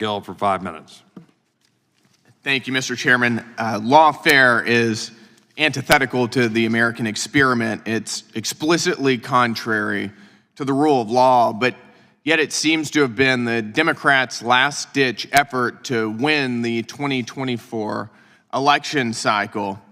Gill for 5 minutes. Thank you, Mr. Chairman. Lawfare is antithetical to the American experiment. It's explicitly contrary to the rule of law, but yet it seems to have been the Democrats' last-ditch effort to win the 2024 election cycle.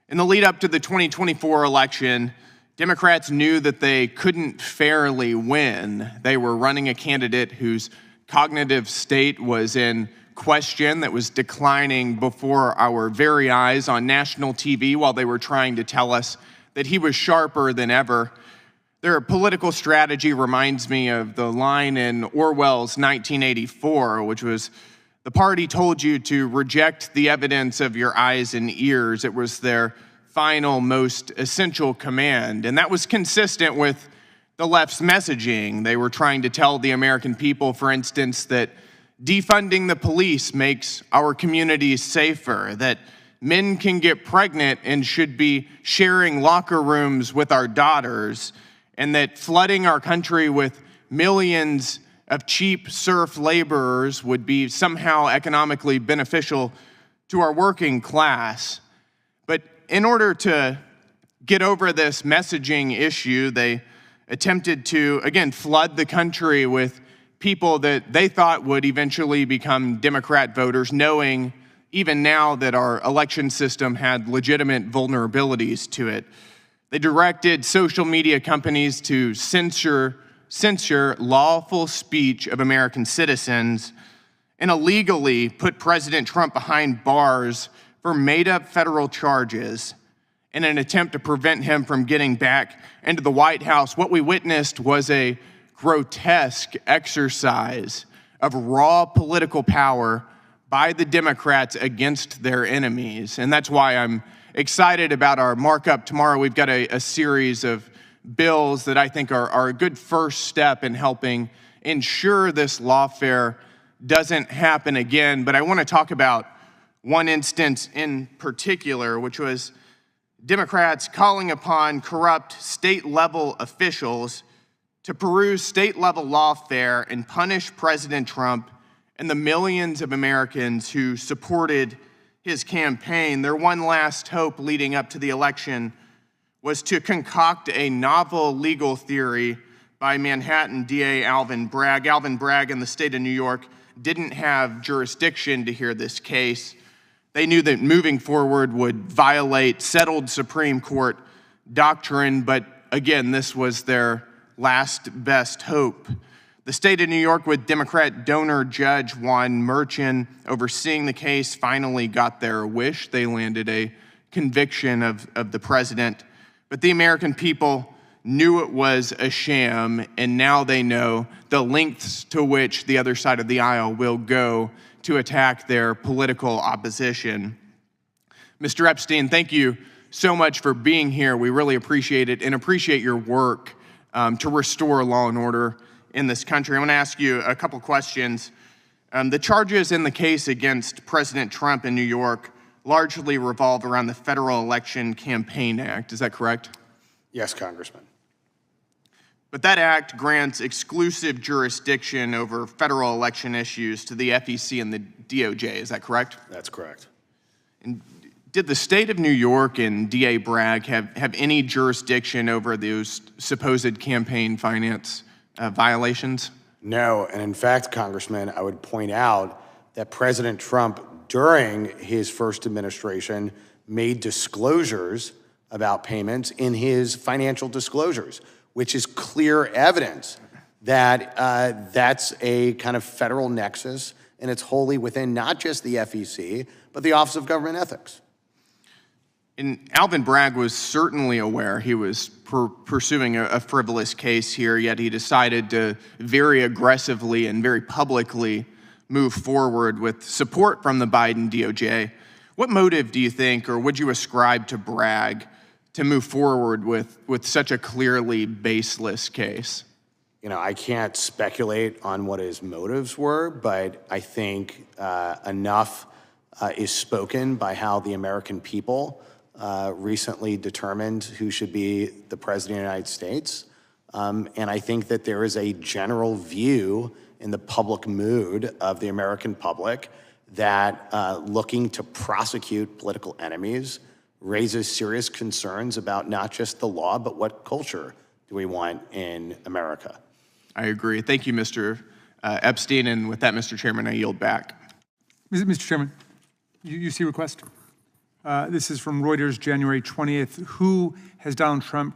In the lead up to the 2024 election, Democrats knew that they couldn't fairly win. They were running a candidate whose cognitive state was in question, that was declining before our very eyes on national TV while they were trying to tell us that he was sharper than ever. Their political strategy reminds me of the line in Orwell's 1984, which was, "The party told you to reject the evidence of your eyes and ears." It was their final, most essential command, and that was consistent with the left's messaging. They were trying to tell the American people, for instance, that defunding the police makes our communities safer, that men can get pregnant and should be sharing locker rooms with our daughters, and that flooding our country with millions of cheap serf laborers would be somehow economically beneficial to our working class. But in order to get over this messaging issue, they attempted to, again, flood the country with people that they thought would eventually become Democrat voters, knowing even now that our election system had legitimate vulnerabilities to it. They directed social media companies to censor lawful speech of American citizens and illegally put President Trump behind bars for made-up federal charges in an attempt to prevent him from getting back into the White House. What we witnessed was a grotesque exercise of raw political power by the Democrats against their enemies. And that's why I'm excited about our markup tomorrow. We've got a series of bills that I think are a good first step in helping ensure this lawfare doesn't happen again. But I want to talk about one instance in particular, which was Democrats calling upon corrupt state-level officials to peruse state-level lawfare and punish President Trump and the millions of Americans who supported his campaign. Their one last hope leading up to the election was to concoct a novel legal theory by Manhattan DA Alvin Bragg. Alvin Bragg and the state of New York didn't have jurisdiction to hear this case. They knew that moving forward would violate settled Supreme Court doctrine, but again, this was their last best hope. The state of New York, with Democrat donor Judge Juan Merchan overseeing the case, finally got their wish. They landed a conviction of the president. But the American people knew it was a sham, and now they know the lengths to which the other side of the aisle will go to attack their political opposition. Mr. Epstein, thank you so much for being here. We really appreciate it and appreciate your work to restore law and order in this country. I want to ask you a couple questions. The charges in the case against President Trump in New York largely revolve around the Federal Election Campaign Act. Is that correct? Yes, Congressman. But that act grants exclusive jurisdiction over federal election issues to the FEC and the DOJ. Is that correct? That's correct. And did the state of New York and DA Bragg have any jurisdiction over those supposed campaign finance violations? No, and in fact, Congressman, I would point out that President Trump, during his first administration, made disclosures about payments in his financial disclosures, which is clear evidence that that's a kind of federal nexus, and it's wholly within not just the FEC, but the Office of Government Ethics. And Alvin Bragg was certainly aware he was pursuing a frivolous case here, yet he decided to very aggressively and very publicly move forward with support from the Biden DOJ. What motive do you think, or would you ascribe to Bragg to move forward with such a clearly baseless case? You know, I can't speculate on what his motives were, but I think enough is spoken by how the American people recently determined who should be the president of the United States. And I think that there is a general view in the public mood of the American public that looking to prosecute political enemies raises serious concerns about not just the law, but what culture do we want in America. I agree. Thank you, Mr. Epstein. And with that, Mr. Chairman, I yield back. Mr. Chairman, you see request? This is from Reuters, January 20th. Who has Donald Trump